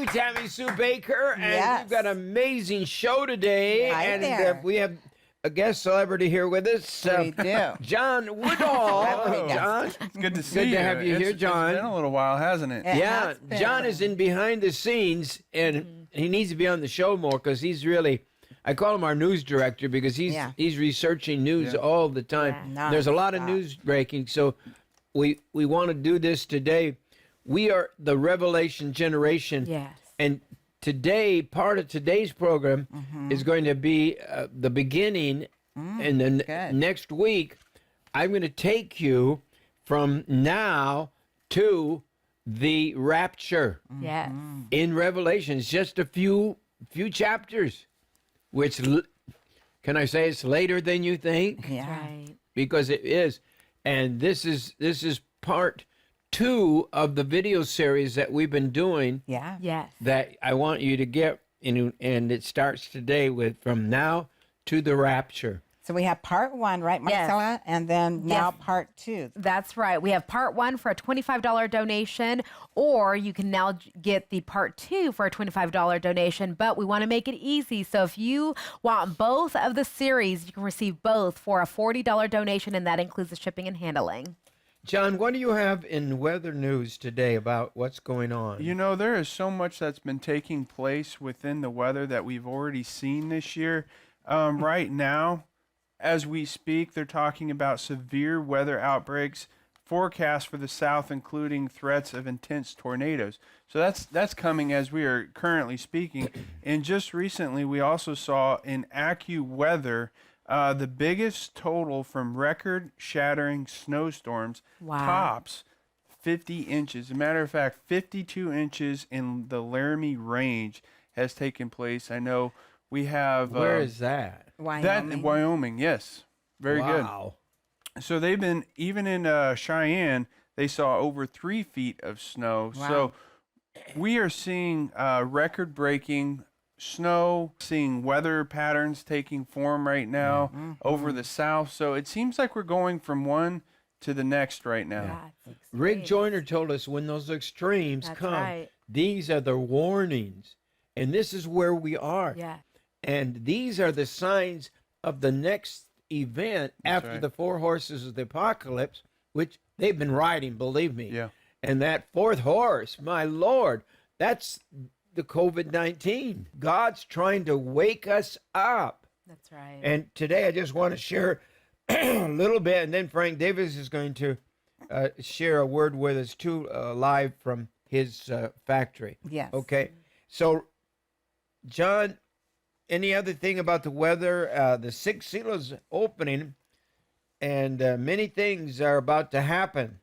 you, Tammy Sue Bakker. And Yes. we've got an amazing show today. Hi and there. We have a guest celebrity here with us. We do. John Woodall. Celebrity guest. John, It's good to see you. good to have you here, John. It's been a little while, hasn't it? It Yeah, has been. John is in behind the scenes, and he needs to be on the show more because he's really, I call him our news director because he's researching news all the time. Yeah. There's a lot of Nonstop. news breaking, so we want to do this today. We are the Revelation generation. Yes. And today, part of today's program is going to be the beginning, and then good. next week, I'm going to take you from now to the rapture Yes. in Revelation. It's just a few chapters, which can I say it's later than you think? Yeah. Right. Because it is, and this is part 2 of the video series that we've been doing Yeah. Yes. that I want you to get, and it starts today with from now to the rapture. So we have part 1, right, Yes. Marcella? And then now Yes. part 2. That's right. We have part 1 for a $25 donation, or you can now get the part 2 for a $25 donation, but we want to make it easy. So if you want both of the series, you can receive both for a $40 donation, and that includes the shipping and handling. John, what do you have in weather news today about what's going on? You know, there is so much that's been taking place within the weather that we've already seen this year. Right now, as we speak, they're talking about severe weather outbreaks forecast for the south, including threats of intense tornadoes. So that's coming as we are currently speaking. And just recently, we also saw in AccuWeather the biggest total from record-shattering snowstorms Wow. tops 50 inches. As a matter of fact, 52 inches in the Laramie Range has taken place. I know we have... Where is that? That in Wyoming, yes. Very Wow. good. So they've been, even in Cheyenne, they saw over 3 feet of snow. Wow. So we are seeing record-breaking snow, seeing weather patterns taking form right now over the south. So it seems like we're going from one to the next right now. Yeah, it's Rick extreme. Joyner told us when those extremes That's come, right. these are the warnings. And this is where we are. Yeah. And these are the signs of the next event after right. the 4 horses of the apocalypse, which they've been riding, believe me. Yeah. And that 4th horse, my Lord, that's the COVID-19. God's trying to wake us up. That's right. And today I just want to share a little bit, and then Frank Davis is going to share a word with us too, live from his factory. Yes. Okay. So, John, any other thing about the weather? The 6th seal is opening, and many things are about to happen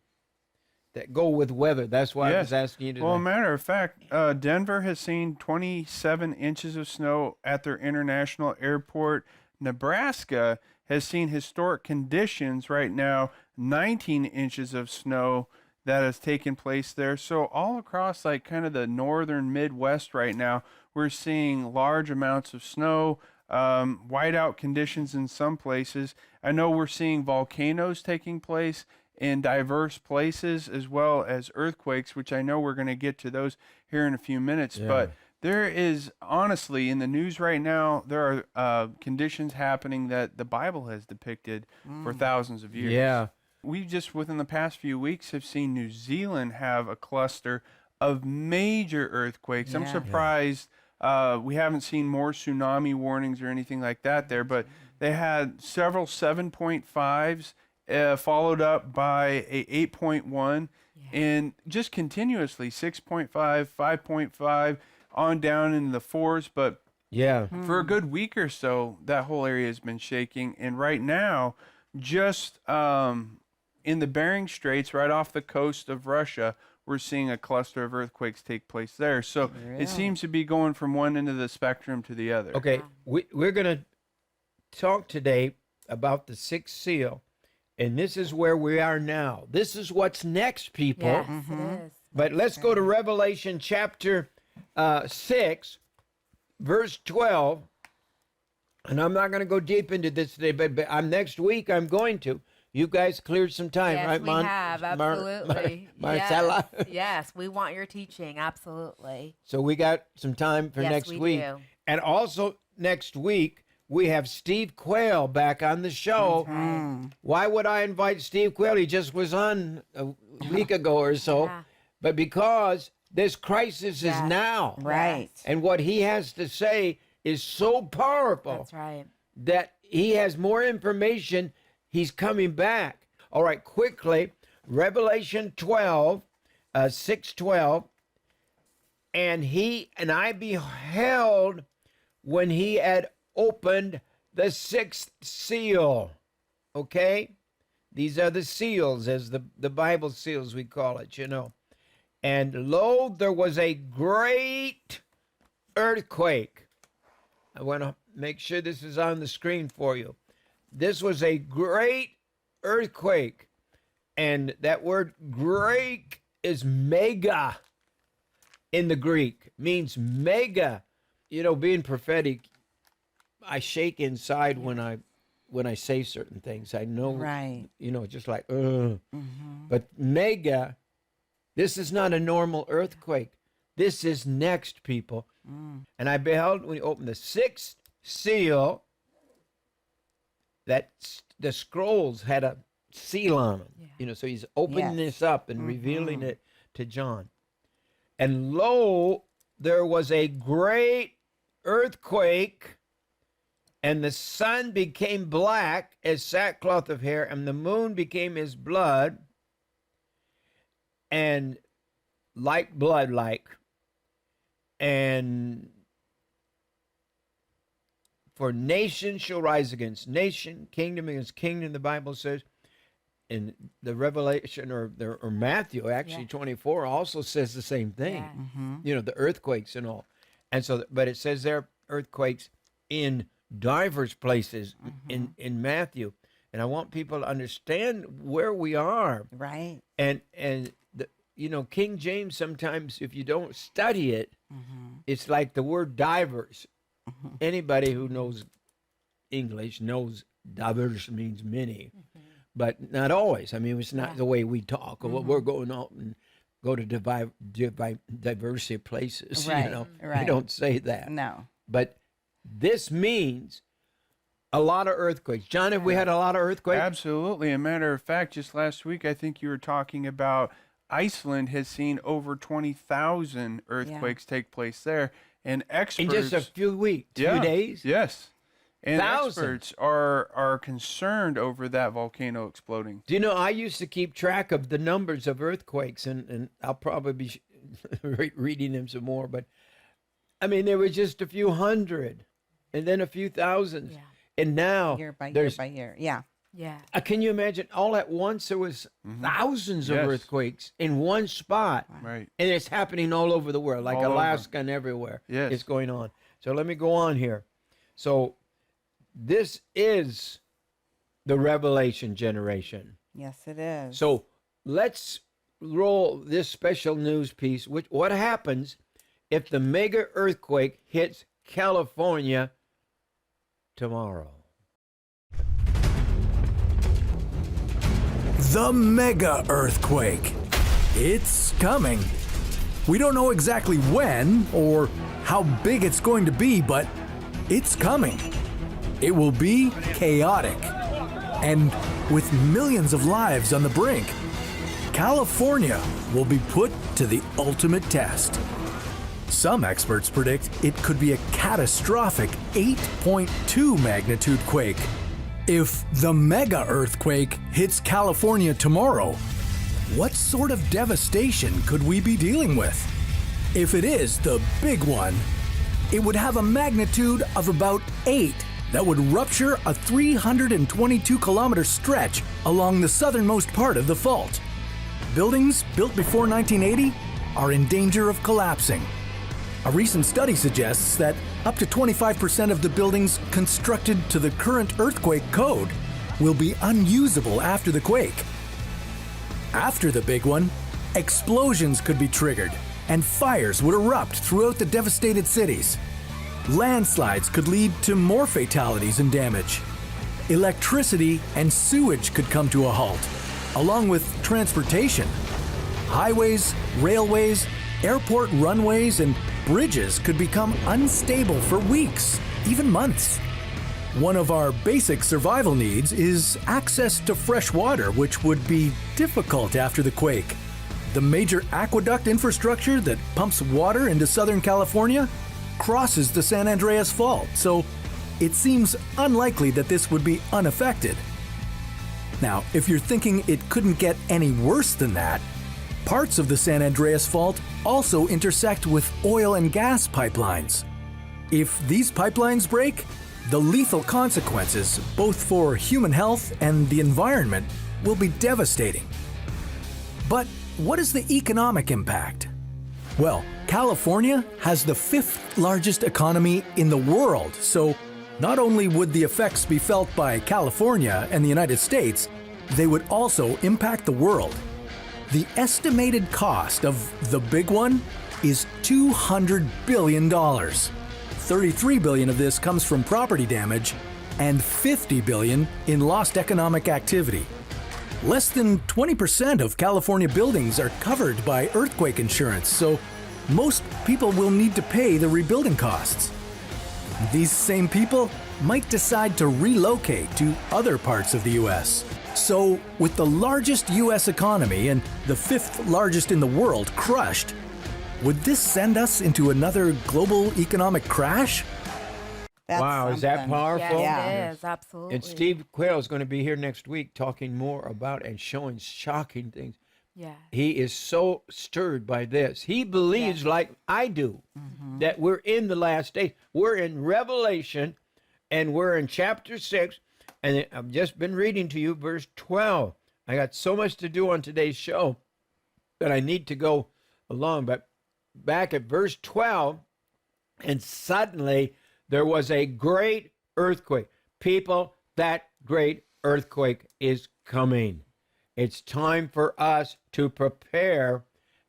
that go with weather. That's why I was asking you today. Well, matter of fact, Denver has seen 27 inches of snow at their international airport. Nebraska has seen historic conditions right now, 19 inches of snow that has taken place there. So all across like kind of the northern Midwest right now, we're seeing large amounts of snow, whiteout conditions in some places. I know we're seeing volcanoes taking place in diverse places, as well as earthquakes, which I know we're going to get to those here in a few minutes. Yeah. But there is, honestly, in the news right now, there are conditions happening that the Bible has depicted for thousands of years. Yeah. We just, within the past few weeks, have seen New Zealand have a cluster of major earthquakes. I'm Yeah. surprised we haven't seen more tsunami warnings or anything like that there, but they had several 7.5s followed up by a 8.1, and just continuously 6.5, 5.5, on down into the 4s. But Yeah. for a good week or so, that whole area has been shaking. And right now, just in the Bering Straits, right off the coast of Russia, we're seeing a cluster of earthquakes take place there. So it seems to be going from one end of the spectrum to the other. Okay. We're going to talk today about the 6th seal, and this is where we are now. This is what's next, people. Yes, it is. But let's go to Revelation chapter 6, verse 12. And I'm not going to go deep into this today, but next week I'm going to. You guys cleared some time, Yes, right, we have. Absolutely. Marcella? Yes, yes, we want your teaching. Absolutely. So we got some time for Yes, next we week. do. And also next week, we have Steve Quayle back on the show. Why would I invite Steve Quayle? He just was on a week ago or so. Yeah. But because this crisis is Yes. now. Right. And what he has to say is so powerful That's right. that he has more information. He's coming back. All right, quickly, Revelation 12, 6:12. And I beheld when he had opened the sixth seal. Okay? These are the seals, as the Bible seals, we call it, And lo, there was a great earthquake. I want to make sure this is on the screen for you. This was a great earthquake. And that word great is mega in the Greek, means mega. Being prophetic, I shake inside when I say certain things. I know, Right. just like, But mega, this is not a normal earthquake. This is next, people. And I beheld when he opened the sixth seal that the scrolls had a seal on them. So he's opening this up and revealing it to John. And lo, there was a great earthquake, and the sun became black as sackcloth of hair, and the moon became as blood, and like blood, and for nation shall rise against nation, kingdom against kingdom, the Bible says. In the Revelation or Matthew, actually 24 also says the same thing. Yeah. The earthquakes and all. And so, but it says there earthquakes in diverse places in Matthew. And I want people to understand where we are. Right. And King James, sometimes if you don't study it, it's like the word divers. Anybody who knows English knows diverse means many. But not always. I mean, it's not the way we talk. Or we're going out and go to diversity places. Right, We right. don't say that. No. But this means a lot of earthquakes. John, have we had a lot of earthquakes? Absolutely. A matter of fact, just last week, I think you were talking about Iceland has seen over 20,000 earthquakes take place there. And experts... In just a few weeks, few days? Yes. And Thousands. experts are concerned over that volcano exploding. Do you know, I used to keep track of the numbers of earthquakes, and I'll probably be reading them some more, but I mean, there were just a few hundred, and then a few thousands. Yeah. And now, Year by year there's, by year. Yeah. Yeah. Can you imagine, all at once there was thousands of Yes. earthquakes in one spot. Right. And it's happening all over the world, like All over. Alaska and everywhere. Yes. It's going on. So let me go on here. So this is the Revelation generation. Yes, it is. So let's roll this special news piece. What happens if the mega earthquake hits California tomorrow? The mega earthquake. It's coming. We don't know exactly when or how big it's going to be, but it's coming. It will be chaotic. And with millions of lives on the brink, California will be put to the ultimate test. Some experts predict it could be a catastrophic 8.2 magnitude quake. If the mega earthquake hits California tomorrow, what sort of devastation could we be dealing with? If it is the big one, it would have a magnitude of about 8 that would rupture a 322-kilometer stretch along the southernmost part of the fault. Buildings built before 1980 are in danger of collapsing. A recent study suggests that up to 25% of the buildings constructed to the current earthquake code will be unusable after the quake. After the big one, explosions could be triggered and fires would erupt throughout the devastated cities. Landslides could lead to more fatalities and damage. electricity and sewage could come to a halt, along with transportation. Highways, railways, airport runways, and bridges could become unstable for weeks, even months. One of our basic survival needs is access to fresh water, which would be difficult after the quake. The major aqueduct infrastructure that pumps water into Southern California crosses the San Andreas Fault, so it seems unlikely that this would be unaffected. Now, if you're thinking it couldn't get any worse than that, parts of the San Andreas Fault also intersect with oil and gas pipelines. If these pipelines break, the lethal consequences, both for human health and the environment, will be devastating. But what is the economic impact? Well, California has the 5th largest economy in the world, so not only would the effects be felt by California and the United States, they would also impact the world. The estimated cost of the big one is $200 billion. $33 billion of this comes from property damage and $50 billion in lost economic activity. Less than 20% of California buildings are covered by earthquake insurance, so most people will need to pay the rebuilding costs. These same people might decide to relocate to other parts of the U.S. So, with the largest U.S. economy and the 5th largest in the world crushed, would this send us into another global economic crash? That's Wow, is that something. powerful? Yes, it is. Absolutely. And Steve Quayle is going to be here next week talking more about and showing shocking things. Yeah. He is so stirred by this. He believes, like I do, that we're in the last days. We're in Revelation, and we're in chapter 6, and I've just been reading to you verse 12. I got so much to do on today's show that I need to go along, but back at verse 12, and suddenly there was a great earthquake. People, that great earthquake is coming. It's time for us to prepare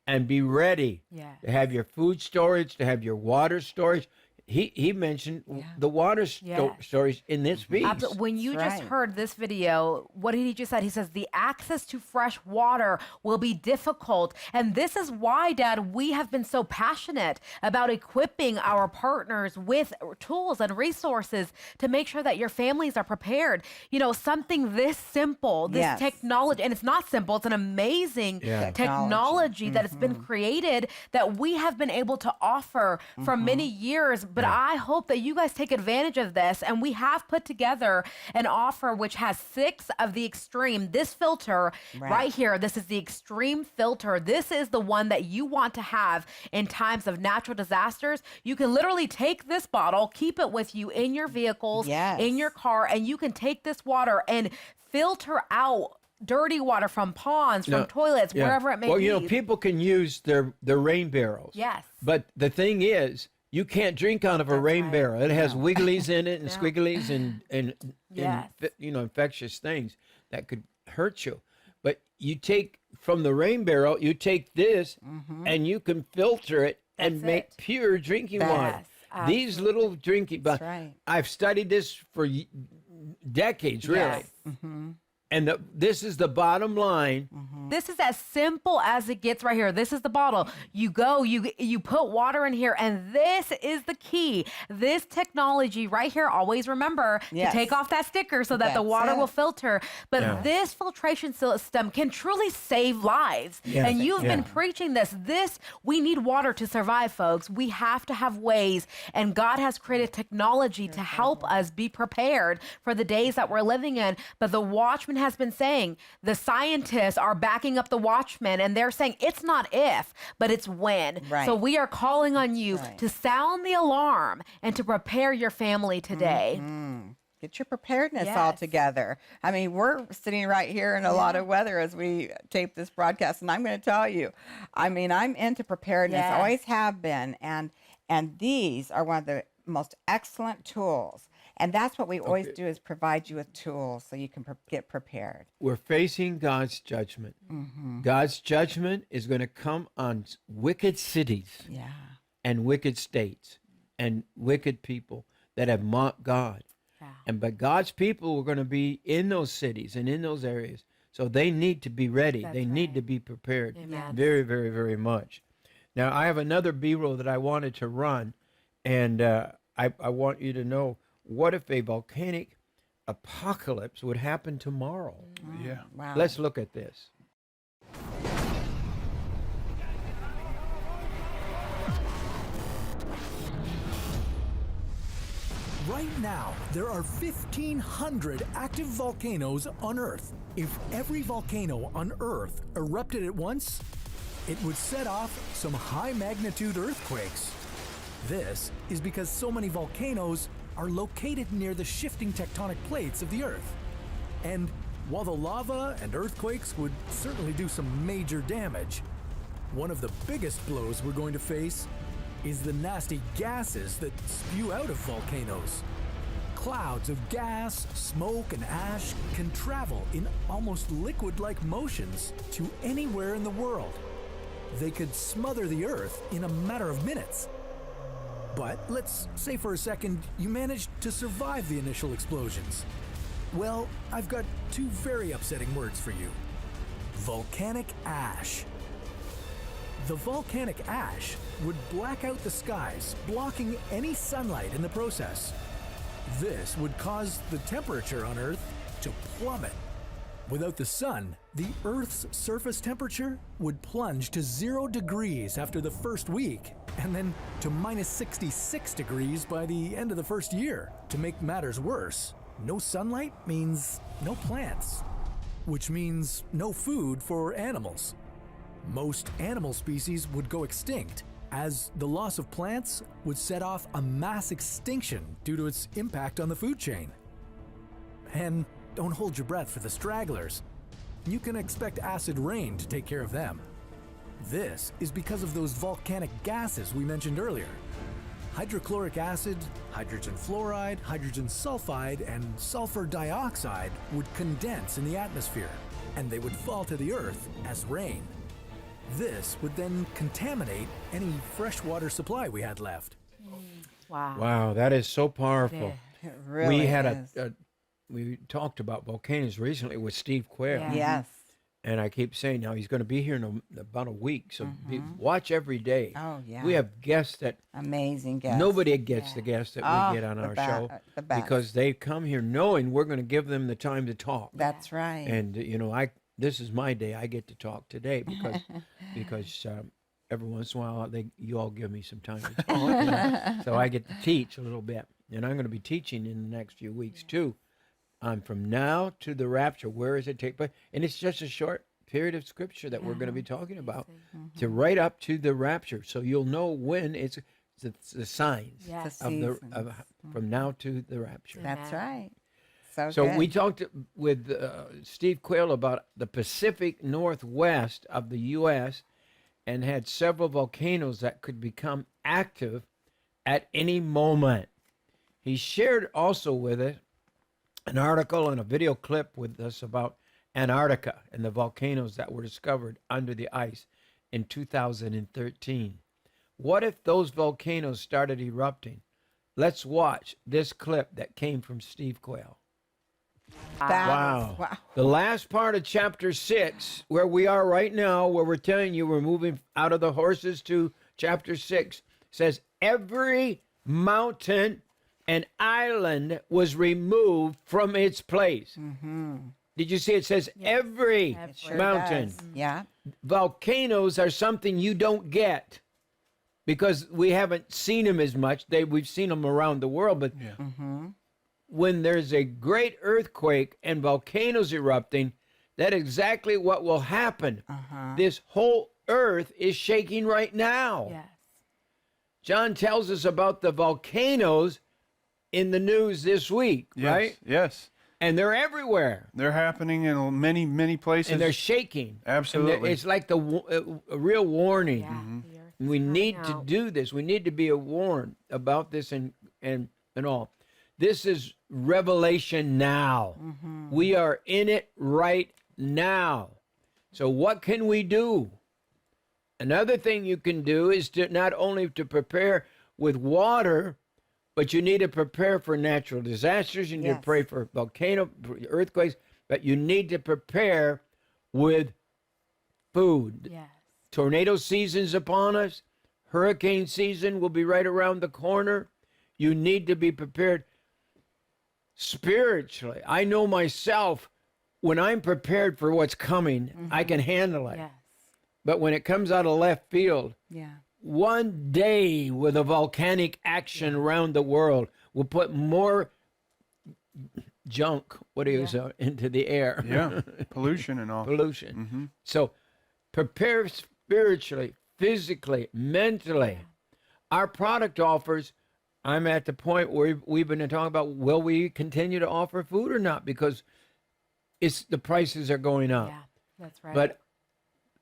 and be ready Yes. to have your food storage, to have your water storage. He mentioned the water Yes. storage in this piece. When you That's just right. heard this video, what did he just said? He says the access to fresh water will be difficult. And this is why, Dad, we have been so passionate about equipping our partners with tools and resources to make sure that your families are prepared. You know, something this simple, this Yes. technology, and it's not simple, it's an amazing Yeah. technology that has been created that we have been able to offer for many years. But I hope that you guys take advantage of this. And we have put together an offer which has 6 of the extreme. This filter right here, this is the extreme filter. This is the one that you want to have in times of natural disasters. You can literally take this bottle, keep it with you in your vehicles, Yes. in your car, and you can take this water and filter out dirty water from ponds, from toilets, wherever it may well, be. you know, people can use their rain barrels. Yes. But the thing is, you can't drink out of a rain barrel. It has wigglies in it and squigglies and Yes. you know, infectious things that could hurt you. But you take from the rain barrel, you take this and you can filter it and That's make it. pure drinking water. Yes, These little drinking, but right. I've studied this for decades, really. Yes. And this is the bottom line. This is as simple as it gets right here. This is the bottle. You go, you put water in here, and this is the key. This technology right here, always remember Yes. to take off that sticker so that the That's water it. will filter. But Yeah. this filtration system can truly save lives. Yes. And you've been Yeah. preaching this. We need water to survive, folks. We have to have ways, and God has created technology to help us be prepared for the days that we're living in. But the Watchman has been saying, the scientists are backing up the Watchman, and they're saying it's not if, but it's when. Right. So we are calling on you Right. to sound the alarm and to prepare your family today. Get your preparedness all Yes. together. I mean, we're sitting right here in a lot of weather as we tape this broadcast, and I'm going to tell you, I mean, I'm into preparedness, Yes. always have been, and these are one of the most excellent tools. And that's what we always do, is provide you with tools so you can get prepared. We're facing God's judgment. God's judgment is going to come on wicked cities Yeah. and wicked states and wicked people that have mocked God. But God's people are going to be in those cities and in those areas. So they need to be ready. That's they need right. to be prepared Amen. very, very, very much. Now, I have another B-roll that I wanted to run, and I want you to know, what if a volcanic apocalypse would happen tomorrow? Yeah. Wow. Let's look at this. Right now, there are 1,500 active volcanoes on Earth. If every volcano on Earth erupted at once, it would set off some high-magnitude earthquakes. This is because so many volcanoes are located near the shifting tectonic plates of the Earth. And while the lava and earthquakes would certainly do some major damage, one of the biggest blows we're going to face is the nasty gases that spew out of volcanoes. Clouds of gas, smoke, and ash can travel in almost liquid-like motions to anywhere in the world. They could smother the Earth in a matter of minutes. But let's say for a second you managed to survive the initial explosions. Well, I've got two very upsetting words for you. Volcanic ash. The volcanic ash would black out the skies, blocking any sunlight in the process. This would cause the temperature on Earth to plummet. Without the sun, the Earth's surface temperature would plunge to 0 degrees after the first week, and then to minus 66 degrees by the end of the first year. To make matters worse, no sunlight means no plants, which means no food for animals. Most animal species would go extinct, as the loss of plants would set off a mass extinction due to its impact on the food chain. And don't hold your breath for the stragglers. You can expect acid rain to take care of them. This is because of those volcanic gases we mentioned earlier. Hydrochloric acid, hydrogen fluoride, hydrogen sulfide, and sulfur dioxide would condense in the atmosphere, and they would fall to the Earth as rain. This would then contaminate any freshwater supply we had left. Wow. Wow, that is so powerful. It really We had is. we talked about volcanoes recently with Steve Quayle. Yeah. Yes. And I keep saying now he's going to be here in about a week. So watch every day. Oh, yeah. We have guests that Amazing guest. nobody gets the guests that Oh, we get on the our ba- show the best. because they come here knowing we're going to give them the time to talk. That's right. And this is my day. I get to talk today because every once in a while you all give me some time to talk, so I get to teach a little bit. And I'm going to be teaching in the next few weeks too. From now to the rapture. Where does it take place? And it's just a short period of scripture that we're going to be talking about to right up to the rapture, so you'll know when it's the signs Yes. The from now to the rapture. That's Amen. right. So So good. we talked with Steve Quayle about the Pacific Northwest of the U.S. and had several volcanoes that could become active at any moment. He shared also with us an article and a video clip with us about Antarctica and the volcanoes that were discovered under the ice in 2013. What if those volcanoes started erupting? Let's watch this clip that came from Steve Quayle. Wow. Wow. The last part of chapter 6, where we are right now, where we're telling you we're moving out of the horses to chapter 6, says every mountain and island was removed from its place. Did you see it says every It Sure mountain? does. Yeah. Volcanoes are something you don't get because we haven't seen them as much. We've seen them around the world, but when there's a great earthquake and volcanoes erupting, that's exactly what will happen. This whole earth is shaking right now. Yes. John tells us about the volcanoes in the news this week, Yes. right? Yes. And they're everywhere. They're happening in many, many places. And they're shaking. And Absolutely. it's like a real warning. Yeah. The earth We is need crying to out. do this. We need to be warned about this and all. This is revelation now. We are in it right now. So what can we do? Another thing you can do is to not only to prepare with water, But you need to prepare for natural disasters. You need to Yes. pray for earthquakes. But you need to prepare with food. Yes. Tornado season's upon us. Hurricane season will be right around the corner. You need to be prepared spiritually. I know myself, when I'm prepared for what's coming, I can handle it. Yes. But when it comes out of left field, Yeah. one day with a volcanic action around the world will put more junk, into the air. Yeah, pollution and all. Pollution. So prepare spiritually, physically, mentally. Our product offers, I'm at the point where we've been talking about, will we continue to offer food or not? Because the prices are going up. Yeah, that's right. But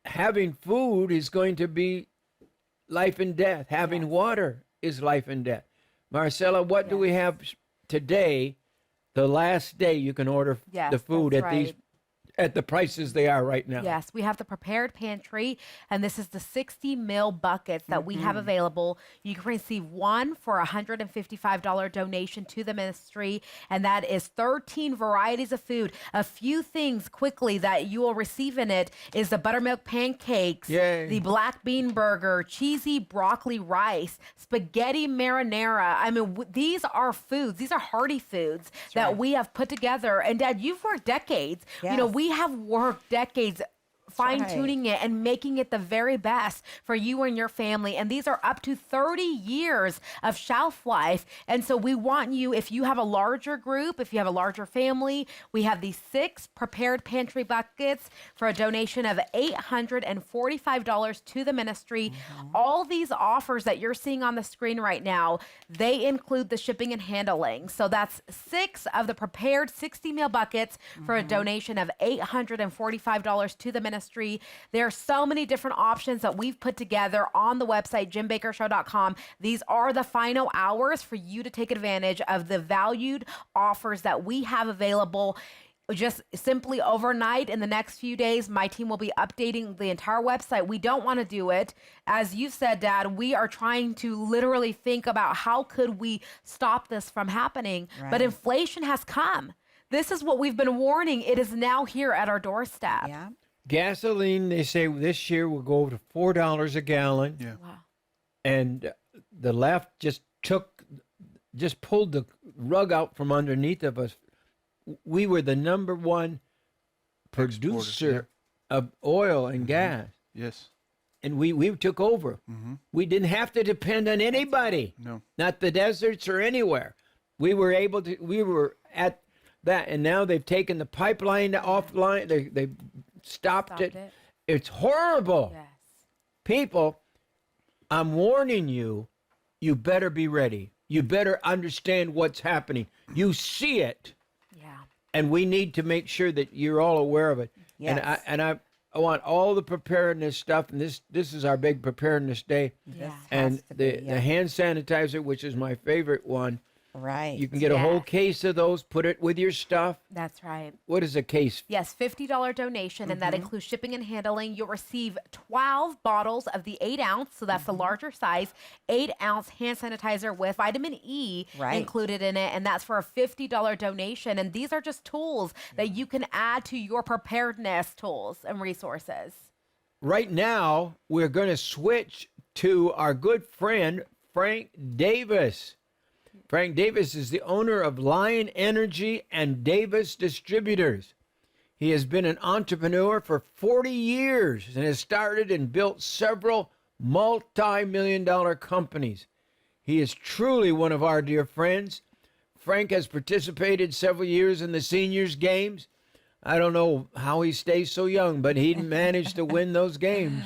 having food is going to be life and death. Having water is life and death. Marcella, what do we have today? The last day you can order Yes, the food that's at at the prices they are right now. Yes, we have the prepared pantry, and this is the 60 mil buckets that we have available. You can receive one for a $155 donation to the ministry, and that is 13 varieties of food. A few things quickly that you will receive in it is the buttermilk pancakes, Yay. the black bean burger, cheesy broccoli rice, spaghetti marinara. I mean, these are foods. These are hearty foods that we have put together. And Dad, you've worked decades. You know, Yes. we have worked decades fine-tuning it and making it the very best for you and your family. And these are up to 30 years of shelf life. And so we want you, if you have a larger group, if you have a larger family, we have these 6 prepared pantry buckets for a donation of $845 to the ministry. All these offers that you're seeing on the screen right now, they include the shipping and handling. So that's 6 of the prepared 60 meal buckets for a donation of $845 to the ministry. There are so many different options that we've put together on the website, jimbakkershow.com. These are the final hours for you to take advantage of the valued offers that we have available. Just simply overnight in the next few days, my team will be updating the entire website. We don't want to do it. As you said, Dad, we are trying to literally think about how could we stop this from happening. But Right. inflation has come. This is what we've been warning. It is now here at our doorstep. Yeah. Gasoline, they say this year will go to $4 a gallon. Yeah. Wow. And the left just pulled the rug out from underneath of us. We were the number one producer of oil and gas, Yes. and we took over. We didn't have to depend on anybody, No. not the deserts or anywhere. We were at that, and now they've taken the pipeline offline. They stopped it. It's horrible. Yes. People, I'm warning you, you better be ready. You better understand what's happening. You see it, Yeah. and we need to make sure that you're all aware of it. Yes. And I want all the preparedness stuff, and this is our big preparedness day. Yeah. And Has to be, the hand sanitizer, which is my favorite one. Right. You can get a whole Yes. case of those, put it with your stuff. That's right. What is a case? Yes, $50 donation, and that includes shipping and handling. You'll receive 12 bottles of the 8 ounce, so that's the larger size, 8 ounce hand sanitizer with vitamin E Right. included in it, and that's for a $50 donation. And these are just tools that you can add to your preparedness tools and resources. Right now, we're going to switch to our good friend, Frank Davis. Frank Davis is the owner of Lion Energy and Davis Distributors. He has been an entrepreneur for 40 years and has started and built several multi-million-dollar companies. He is truly one of our dear friends. Frank has participated several years in the seniors games. I don't know how he stays so young, but he managed to win those games.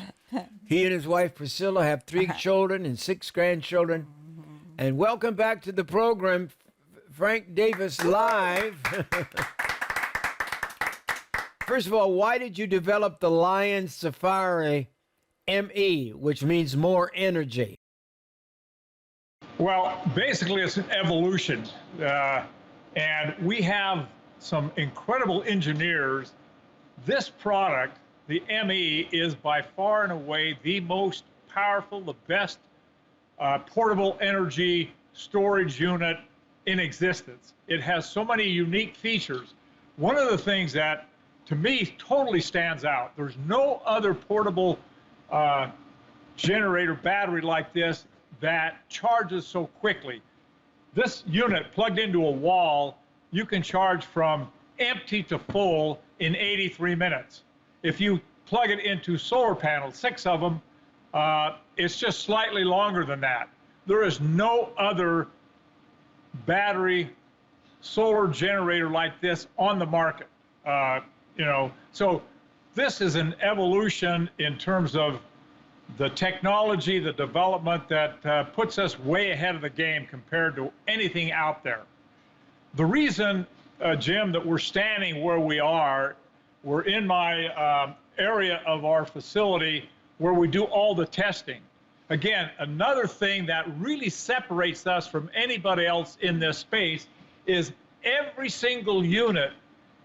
He and his wife Priscilla have 3 children and 6 grandchildren. And welcome back to the program, Frank Davis Live. First of all, why did you develop the Lion Safari ME, which means more energy? Well, basically, it's an evolution. And we have some incredible engineers. This product, the ME, is by far and away the most powerful, the best portable energy storage unit in existence. It has so many unique features. One of the things that, to me, totally stands out, there's no other portable generator battery like this that charges so quickly. This unit plugged into a wall, you can charge from empty to full in 83 minutes. If you plug it into solar panels, 6 of them, it's just slightly longer than that. There is no other battery solar generator like this on the market. So this is an evolution in terms of the technology, the development that puts us way ahead of the game compared to anything out there. The reason, Jim, that we're standing where we are, we're in my area of our facility where we do all the testing. Again, another thing that really separates us from anybody else in this space is every single unit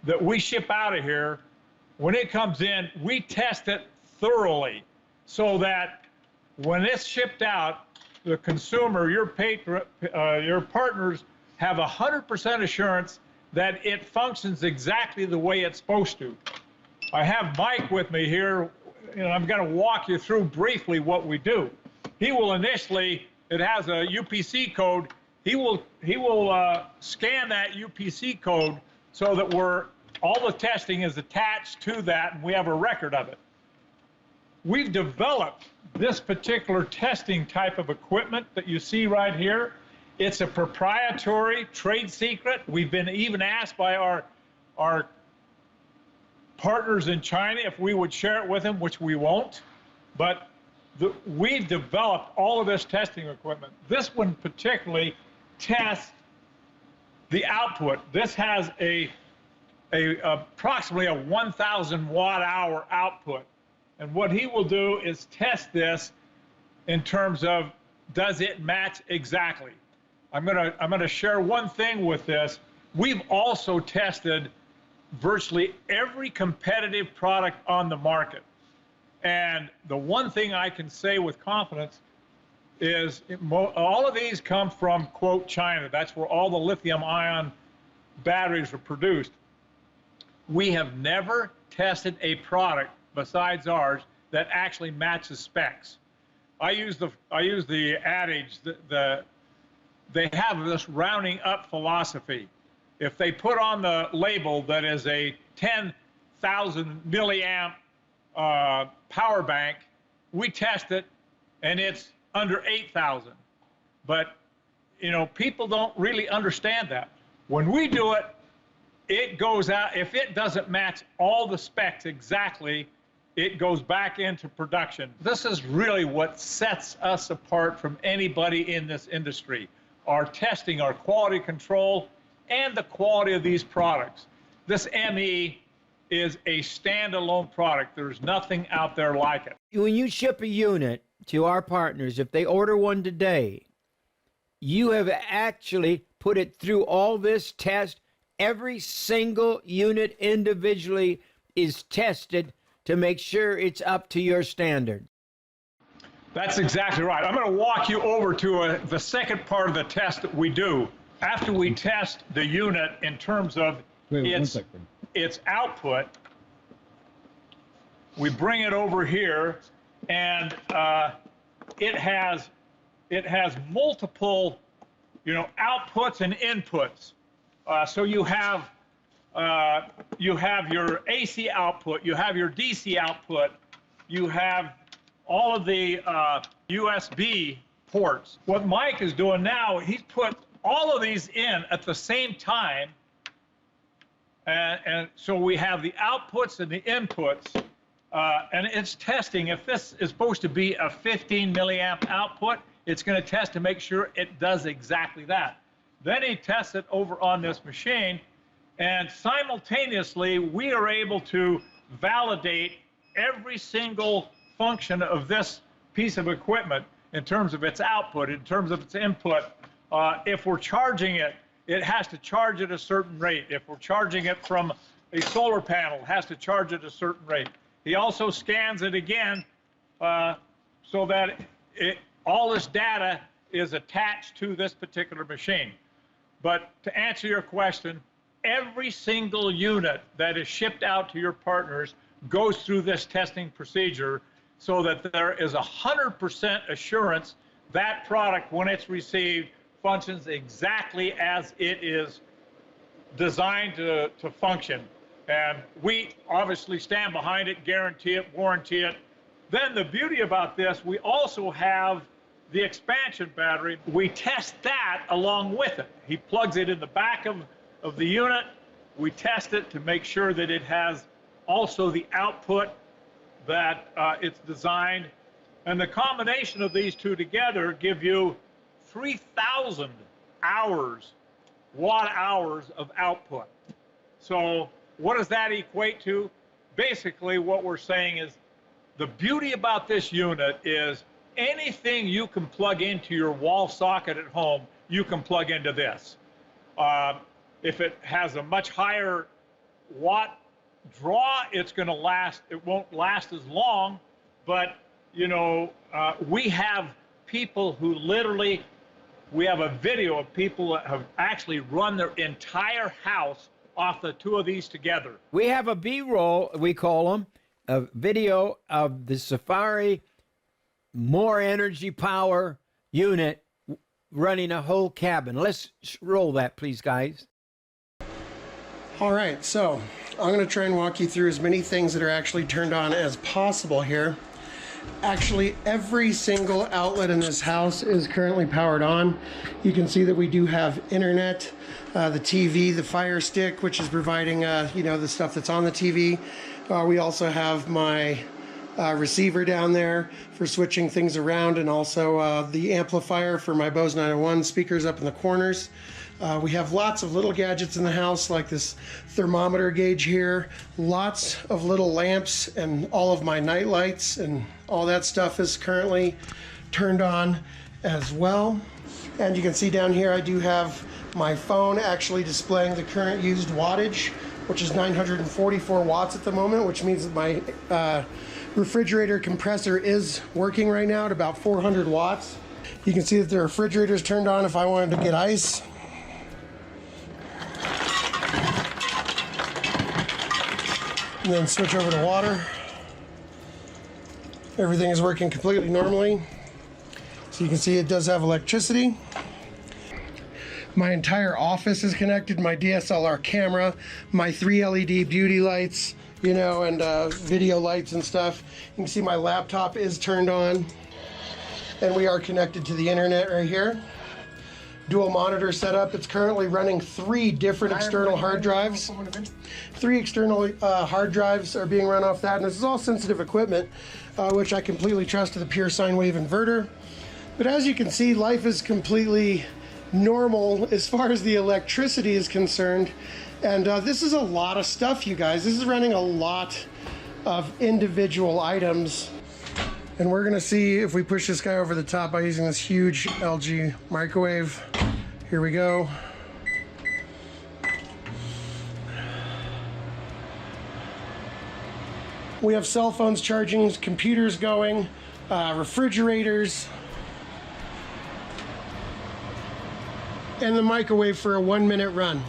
that we ship out of here, when it comes in, we test it thoroughly so that when it's shipped out, the consumer, your partners, have 100% assurance that it functions exactly the way it's supposed to. I have Mike with me here, and I'm going to walk you through briefly what we do. He will initially, it has a UPC code, he will scan that UPC code so that all the testing is attached to that, and we have a record of it. We've developed this particular testing type of equipment that you see right here. It's a proprietary trade secret. We've been even asked by our partners in China if we would share it with them, which we won't. But we've developed all of this testing equipment. This one particularly tests the output. This has approximately a 1,000 watt-hour output. And what he will do is test this in terms of, does it match exactly? I'm gonna share one thing with this. We've also tested virtually every competitive product on the market. And the one thing I can say with confidence is all of these come from, quote, China. That's where all the lithium-ion batteries are produced. We have never tested a product besides ours that actually matches specs. I use the adage that they have this rounding up philosophy. If they put on the label that is a 10,000 milliamp power bank, we test it and it's under 8,000. But people don't really understand that. When we do it, it goes out. If it doesn't match all the specs exactly, it goes back into production. This is really what sets us apart from anybody in this industry. Our testing, our quality control, and the quality of these products. This ME is a standalone product. There's nothing out there like it. When you ship a unit to our partners, if they order one today, you have actually put it through all this test. Every single unit individually is tested to make sure it's up to your standard. That's exactly right. I'm going to walk you over to the second part of the test that we do. After we test the unit in terms of its output, we bring it over here, and it has multiple, outputs and inputs. So you have your AC output, you have your DC output, you have all of the USB ports. What Mike is doing now, he's put all of these in at the same time, and so we have the outputs and the inputs, and it's testing. If this is supposed to be a 15 milliamp output, it's going to test to make sure it does exactly that. Then he tests it over on this machine, and simultaneously we are able to validate every single function of this piece of equipment in terms of its output, in terms of its input. If we're charging it, it has to charge at a certain rate. If we're charging it from a solar panel, it has to charge at a certain rate. He also scans it again so that all this data is attached to this particular machine. But to answer your question, every single unit that is shipped out to your partners goes through this testing procedure so that there is 100% assurance that product, when it's received, functions exactly as it is designed to function. And we obviously stand behind it, guarantee it, warranty it. Then the beauty about this, we also have the expansion battery. We test that along with it. He plugs it in the back of the unit. We test it to make sure that it has also the output that it's designed. And the combination of these two together give you 3,000 hours, watt hours of output. So what does that equate to? Basically, what we're saying is the beauty about this unit is anything you can plug into your wall socket at home, you can plug into this. If it has a much higher watt draw, it's going to last. It won't last as long, but you know, we have people who literally, we have a video of people that have actually run their entire house off the two of these together. We have a B-roll, we call them, a video of the Safari more energy power unit running a whole cabin. Let's roll that, please, guys. All right, so I'm going to try and walk you through as many things that are actually turned on as possible here. Actually, every single outlet in this house is currently powered on. You can see that we do have internet, the TV, the Fire Stick, which is providing, you know, the stuff that's on the TV. We also have my receiver down there for switching things around, and also the amplifier for my Bose 901 speakers up in the corners. We have lots of little gadgets in the house, like this thermometer gauge here, lots of little lamps, and all of my night lights and all that stuff is currently turned on as well. And you can see down here I do have my phone actually displaying the current used wattage, which is 944 watts at the moment, which means that my refrigerator compressor is working right now at about 400 watts. You can see that the refrigerator is turned on if I wanted to get ice. And then switch over to water. Everything is working completely normally. So you can see it does have electricity. My entire office is connected, my DSLR camera, my 3 LED beauty lights, you know, and video lights and stuff. You can see my laptop is turned on, and we are connected to the internet right here. Dual monitor setup. It's currently running 3 different external hard drives. 3 external hard drives are being run off that, and this is all sensitive equipment, which I completely trust to the pure sine wave inverter. But as you can see, life is completely normal as far as the electricity is concerned. And this is a lot of stuff, you guys. This is running a lot of individual items. And we're gonna see if we push this guy over the top by using this huge LG microwave. Here we go. We have cell phones charging, computers going, refrigerators, and the microwave for a 1-minute run.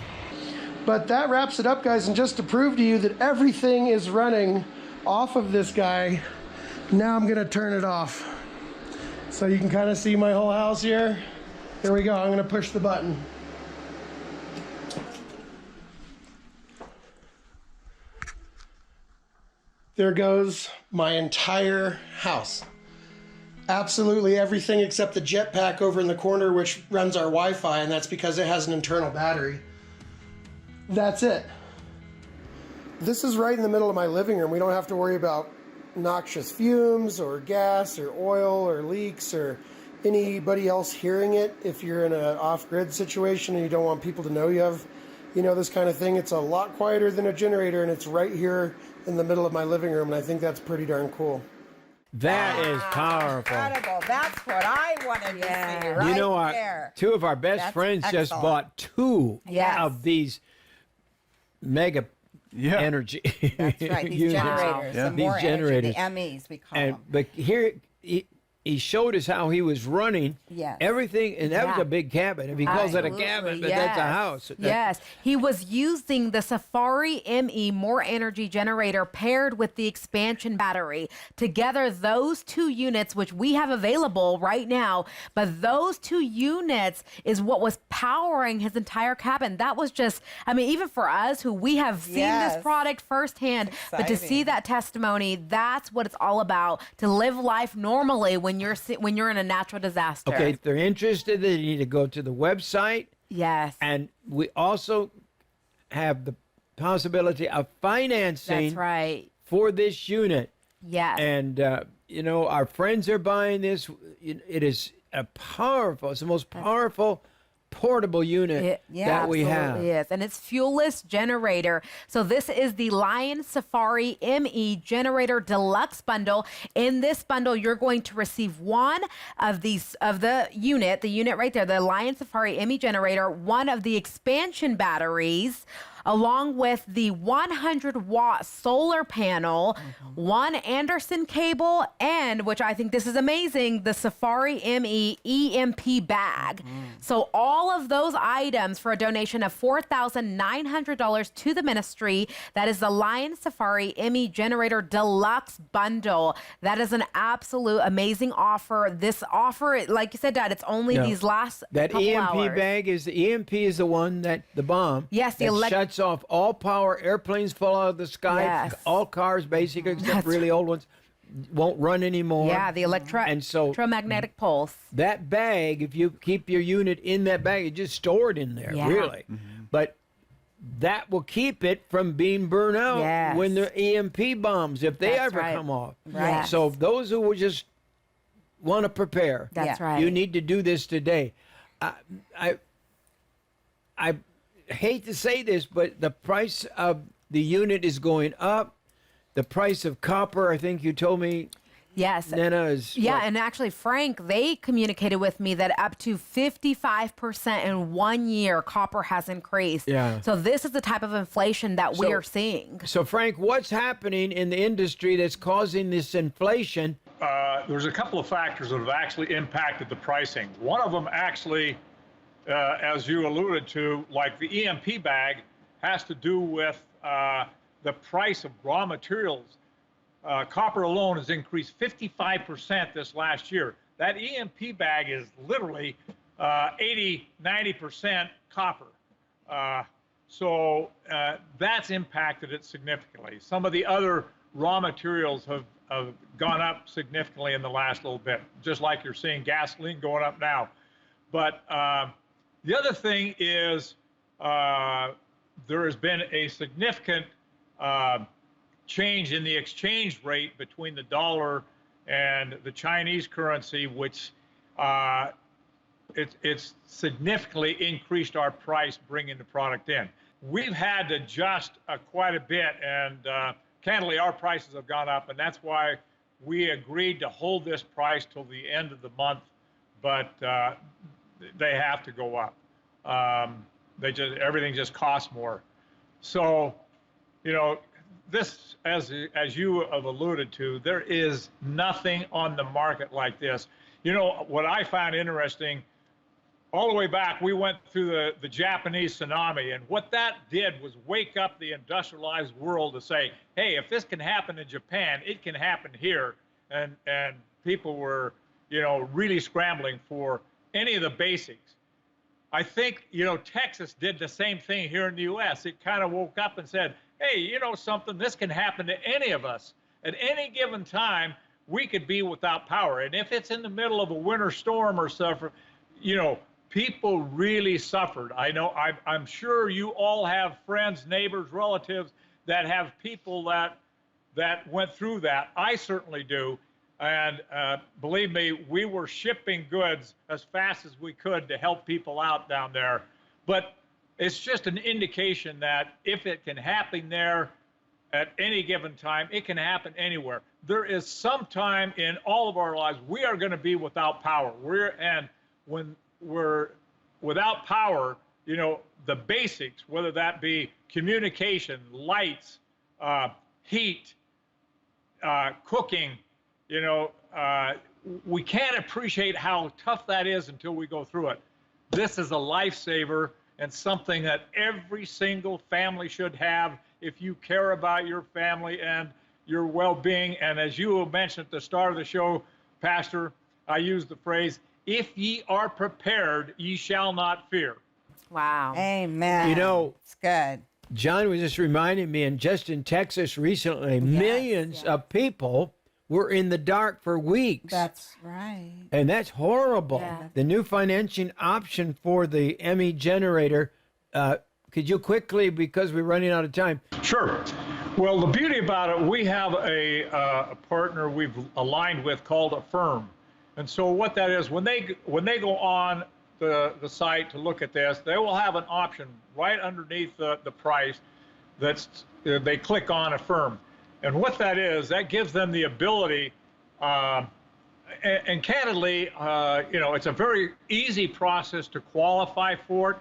But that wraps it up, guys, and just to prove to you that everything is running off of this guy, now I'm gonna turn it off. So you can kind of see my whole house here. Here we go, I'm gonna push the button. There goes my entire house. Absolutely everything except the jetpack over in the corner, which runs our Wi-Fi, and that's because it has an internal battery. That's it. This is right in the middle of my living room. We don't have to worry about noxious fumes or gas or oil or leaks or anybody else hearing it. If you're in an off-grid situation and you don't want people to know you have, you know, this kind of thing, it's a lot quieter than a generator, and it's right here in the middle of my living room, and I think that's pretty darn cool. That is powerful. Incredible. That's what I wanted to see right You know, there. 2 of our best That's friends just excellent. bought 2 Yes. of these mega energy That's right, these units. generators, Yeah. the more These generators. energy, the MEs we call And them. but here, you he showed us how he was running everything, and that was Yeah. a big cabin. If he calls it a Absolutely, cabin, but that's a house. Yes. He was using the Safari ME More Energy generator paired with the expansion battery. Together, those two units, which we have available right now, but those two units is what was powering his entire cabin. That was just, I mean, even for us who we have seen this Yes. product firsthand, but to see Exciting. that testimony, that's what it's all about. To live life normally when you're in a natural disaster. Okay, if they're interested, they need to go to the website. Yes. And we also have the possibility of financing That's right. for this unit. Yes. And, our friends are buying this. It is it's the most powerful portable unit that we have. Absolutely is. And it's fuelless generator. So this is the Lion Safari ME Generator Deluxe Bundle. In this bundle, you're going to receive one of the unit right there, the Lion Safari ME Generator, one of the expansion batteries, along with the 100-watt solar panel, one Anderson cable, and, which I think this is amazing, the Safari ME EMP bag. So all of those items for a donation of $4,900 to the ministry. That is the Lion Safari ME Generator Deluxe Bundle. That is an absolute amazing offer. This offer, like you said, Dad, it's only these last That couple EMP hours. bag is the one that the bomb. Yes, the that shuts off all power. Airplanes fall out of the sky. Yes. All cars, basically, except really old ones, won't run anymore. Yeah, the electromagnetic pulse. That bag, if you keep your unit in that bag, it's just stored in there, Yeah. really. But that will keep it from being burned out Yes. when the EMP bombs, if they That's ever right. come off. Right. So those who will just want to prepare, That's Yeah. right. you need to do this today. I hate to say this, but the price of the unit is going up. The price of copper, I think you told me, Yes. Nana, is Yeah, what? and actually, Frank, they communicated with me that up to 55% in 1 year, copper has increased. Yeah. So this is the type of inflation that we So- are seeing. So, Frank, what's happening in the industry that's causing this inflation? There's a couple of factors that have actually impacted the pricing. One of them actually, as you alluded to, like the EMP bag, has to do with the price of raw materials. Copper alone has increased 55% this last year. That EMP bag is literally 80–90% copper. So that's impacted it significantly. Some of the other raw materials have gone up significantly in the last little bit, just like you're seeing gasoline going up now. But the other thing is there has been a significant change in the exchange rate between the dollar and the Chinese currency, which it's significantly increased our price bringing the product in. We've had to adjust quite a bit, and candidly, our prices have gone up, and that's why we agreed to hold this price till the end of the month, but they have to go up. Everything just costs more. So, this, as you have alluded to, there is nothing on the market like this. What I found interesting, all the way back, we went through the Japanese tsunami, and what that did was wake up the industrialized world to say, hey, if this can happen in Japan, it can happen here. And people were, really scrambling for any of the basics. I think, Texas did the same thing here in the U.S. It kind of woke up and said, hey, something, this can happen to any of us. At any given time, we could be without power. And if it's in the middle of a winter storm or suffer, people really suffered. I know, I'm sure you all have friends, neighbors, relatives that have people that went through that. I certainly do. And believe me, we were shipping goods as fast as we could to help people out down there. But it's just an indication that if it can happen there at any given time, it can happen anywhere. There is some time in all of our lives we are going to be without power. When we're without power, the basics, whether that be communication, lights, heat, cooking, we can't appreciate how tough that is until we go through it. This is a lifesaver and something that every single family should have if you care about your family and your well-being. And as you mentioned at the start of the show, Pastor, I used the phrase, if ye are prepared, ye shall not fear. Wow. Amen. You know, it's good. John was just reminding me, and just in Texas recently, millions of people were in the dark for weeks. That's right. And that's horrible. Yeah. The new financing option for the ME generator, could you quickly, because we're running out of time. Sure. Well, the beauty about it, we have a partner we've aligned with called Affirm. And so what that is, when they go on the site to look at this, they will have an option right underneath the price that's they click on Affirm. And what that is, that gives them the ability, and candidly, it's a very easy process to qualify for it.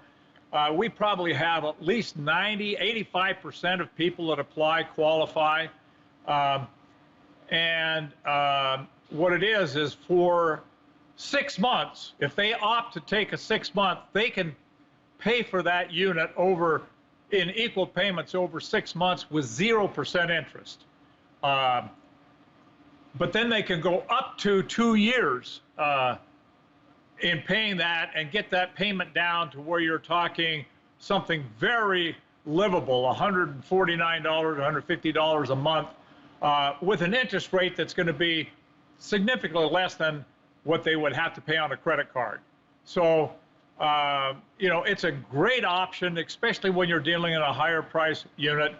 We probably have at least 85% of people that apply qualify. What it is for 6 months, if they opt to take a 6 month, they can pay for that unit in equal payments over 6 months with 0% interest. But then they can go up to 2 years in paying that and get that payment down to where you're talking something very livable, $149, $150 a month, with an interest rate that's going to be significantly less than what they would have to pay on a credit card. So, it's a great option, especially when you're dealing in a higher price unit.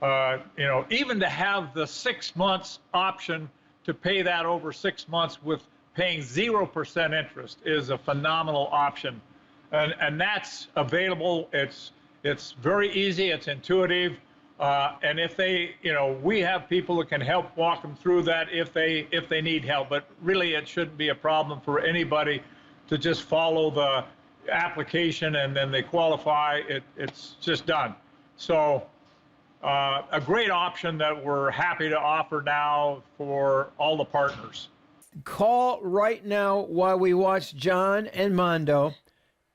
Even to have the 6 months option to pay that over 6 months with paying 0% interest is a phenomenal option. And that's available. It's very easy. It's intuitive. And if they, we have people that can help walk them through that if they need help. But really, it shouldn't be a problem for anybody to just follow the application and then they qualify. It's just done. So a great option that we're happy to offer now for all the partners. Call right now while we watch John and Mondo.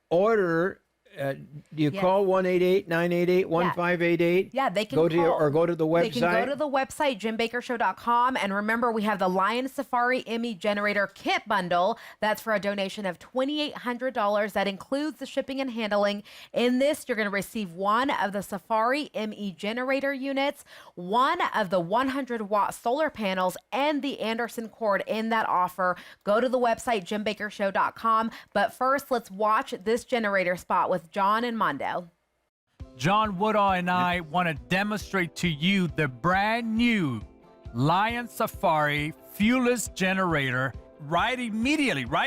Order. Do you call 1-888-988-1588? Yeah, they can go call. to the website. They can go to the website, jimbakkershow.com. And remember, we have the Lion Safari ME Generator Kit Bundle. That's for a donation of $2,800. That includes the shipping and handling. In this, you're going to receive one of the Safari ME Generator units, one of the 100-watt solar panels, and the Anderson cord in that offer. Go to the website, jimbakkershow.com. But first, let's watch this generator spot with John and Mondo. John Woodall and I want to demonstrate to you the brand new Lion Safari fuelless generator. Right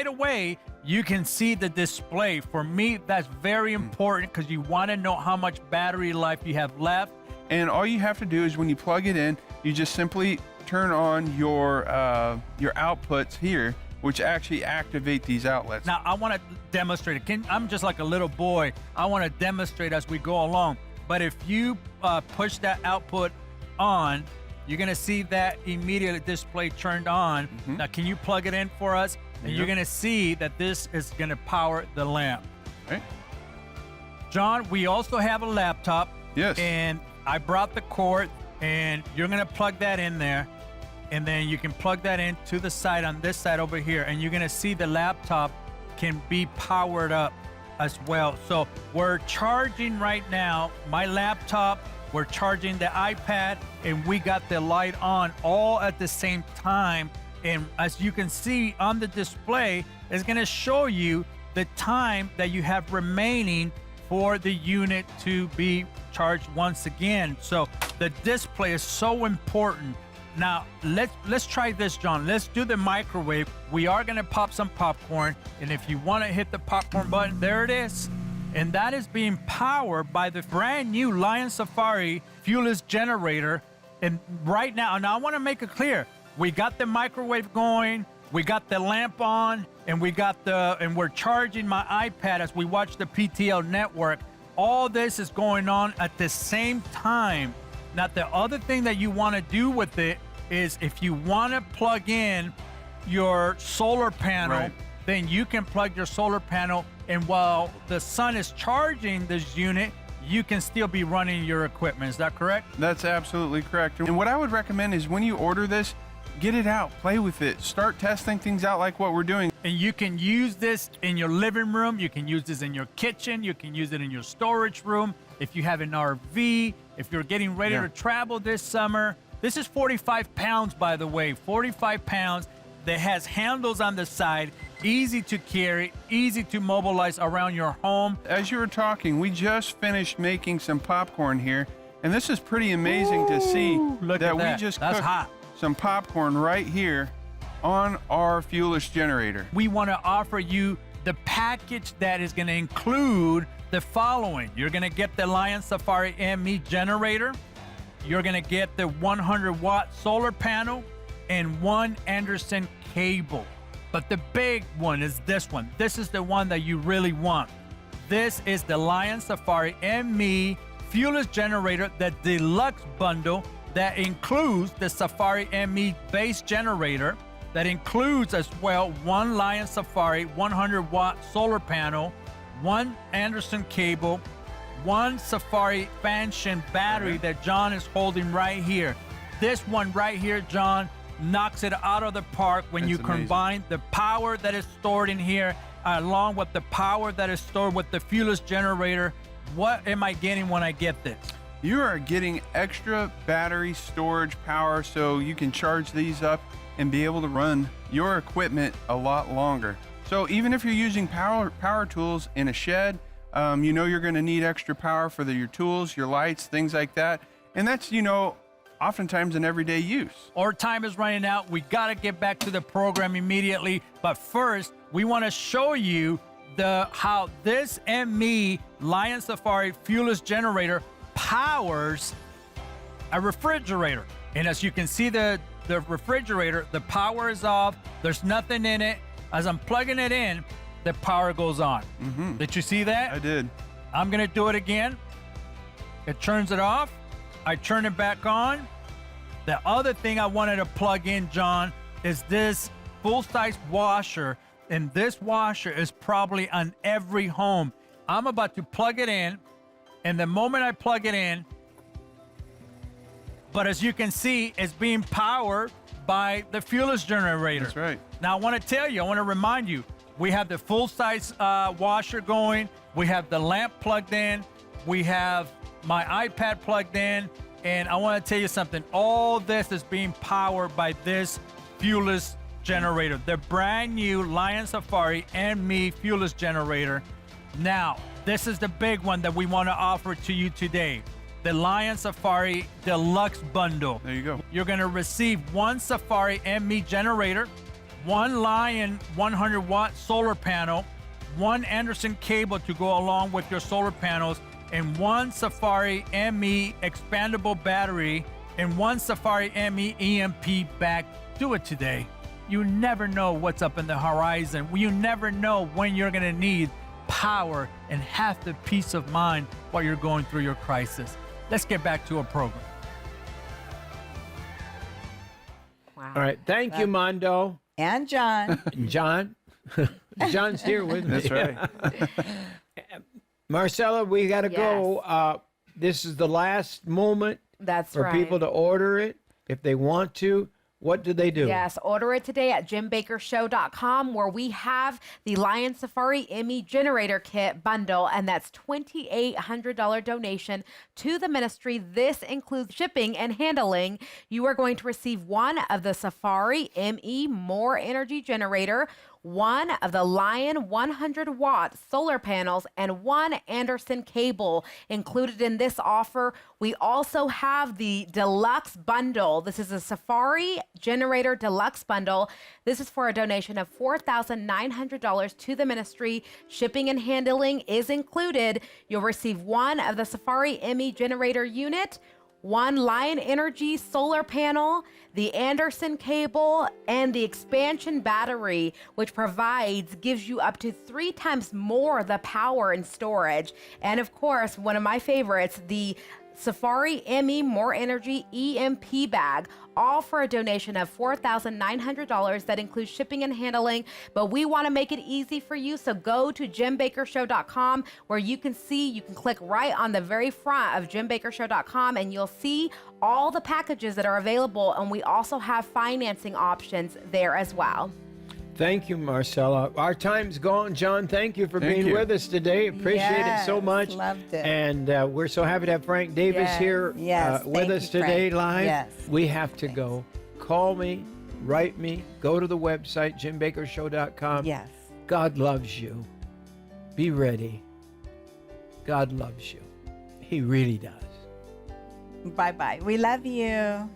away, you can see the display. For me, that's very important because you want to know how much battery life you have left. And all you have to do is when you plug it in, you just simply turn on your outputs here, which actually activate these outlets. Now, I want to demonstrate it. I'm just like a little boy. I want to demonstrate as we go along. But if you push that output on, you're going to see that immediate display turned on. Now, can you plug it in for us? And you're going to see that this is going to power the lamp. Right. John, we also have a laptop. Yes. And I brought the cord, and you're going to plug that in there. And then you can plug that into the side on this side over here, and you're gonna see the laptop can be powered up as well. So we're charging right now my laptop, we're charging the iPad, and we got the light on all at the same time. And as you can see on the display, it's gonna show you the time that you have remaining for the unit to be charged once again. So the display is so important. Now, let's try this, John. Let's do the microwave. We are going to pop some popcorn. And if you want to hit the popcorn button, there it is. And that is being powered by the brand new Lion Safari fuelless generator. And right now, and I want to make it clear, we got the microwave going, we got the lamp on, and we're charging my iPad as we watch the PTL network. All this is going on at the same time. Now, the other thing that you want to do with it is if you want to plug in your solar panel, Right. then you can plug your solar panel, and while the sun is charging this unit, you can still be running your equipment. Is that correct? That's absolutely correct. And what I would recommend is when you order this, get it out, play with it, start testing things out like what we're doing. And you can use this in your living room. You can use this in your kitchen. You can use it in your storage room. If you have an RV, if you're getting ready Yeah. to travel this summer. This is 45 pounds, by the way, 45 pounds that has handles on the side, easy to carry, easy to mobilize around your home. As you were talking, we just finished making some popcorn here, and this is pretty amazing to see look that at we that. just That's cooked hot. some popcorn right here on our fuelless generator. We want to offer you the package that is going to include the following. You're going to get the Lion Safari ME generator. You're going to get the 100-watt solar panel and one Anderson cable. But the big one is this one. This is the one that you really want. This is the Lion Safari ME fuelless generator, the deluxe bundle that includes the Safari ME base generator, that includes as well one Lion Safari 100-watt solar panel, one Anderson cable, one Safari Fansion battery that John is holding right here. This one right here, John, knocks it out of the park when It's you amazing. combine the power that is stored in here along with the power that is stored with the fuelless generator. What am I getting when I get this? You are getting extra battery storage power so you can charge these up and be able to run your equipment a lot longer. So even if you're using power tools in a shed, you know you're going to need extra power for your tools, your lights, things like that. And that's, oftentimes an everyday use. Our time is running out. We got to get back to the program immediately. But first, we want to show you how this ME Lion Safari fuelless generator powers a refrigerator. And as you can see, the refrigerator, the power is off. There's nothing in it. As I'm plugging it in, the power goes on. Did you see that? I did. I'm going to do it again. It turns it off. I turn it back on. The other thing I wanted to plug in, John, is this full-size washer. And this washer is probably on every home. I'm about to plug it in. And the moment I plug it in, but as you can see, it's being powered by the fuelless generator. That's right. Now, I want to remind you, we have the full-size washer going. We have the lamp plugged in. We have my iPad plugged in. And I want to tell you something. All this is being powered by this fuelless generator, the brand new Lion Safari ME fuelless generator. Now, this is the big one that we want to offer to you today. The Lion Safari Deluxe Bundle. There you go. You're going to receive one Safari ME generator, one Lion 100-watt solar panel, one Anderson cable to go along with your solar panels, and one Safari ME expandable battery, and one Safari ME EMP back. Do it today. You never know what's up in the horizon. You never know when you're going to need power and have the peace of mind while you're going through your crisis. Let's get back to our program. Wow. All right. Thank you, Mondo. And John. John. John's here with me. That's right. Marcella, we got to go. This is the last moment That's for right. people to order it if they want to. What do they do? Yes, order it today at JimBakkerShow.com, where we have the Lion Safari ME Generator Kit bundle, and that's $2,800 donation to the ministry. This includes shipping and handling. You are going to receive one of the Safari ME More Energy Generator, one of the Lion 100-watt solar panels, and one Anderson cable included in this offer. We also have the deluxe bundle. This is a Safari Generator Deluxe Bundle. This is for a donation of $4,900 to the ministry. Shipping and handling is included. You'll receive one of the Safari ME Generator unit, one Lion Energy solar panel, the Anderson cable, and the expansion battery, which gives you up to 3 times more the power and storage. And of course, one of my favorites, the Safari ME More Energy EMP bag, all for a donation of $4,900. That includes shipping and handling, but we want to make it easy for you. So go to jimbakkershow.com where you can click right on the very front of jimbakkershow.com and you'll see all the packages that are available. And we also have financing options there as well. Thank you, Marcella. Our time's gone. John, thank you for being you. with us today. Appreciate it so Yes, much. loved it. And we're so happy to have Frank Davis Yes, here yes. with Thank us you, today Frank. live. Yes. We have to go. Call me, write me, go to the website, jimbakkershow.com. Yes. God loves you. Be ready. God loves you. He really does. Bye-bye. We love you.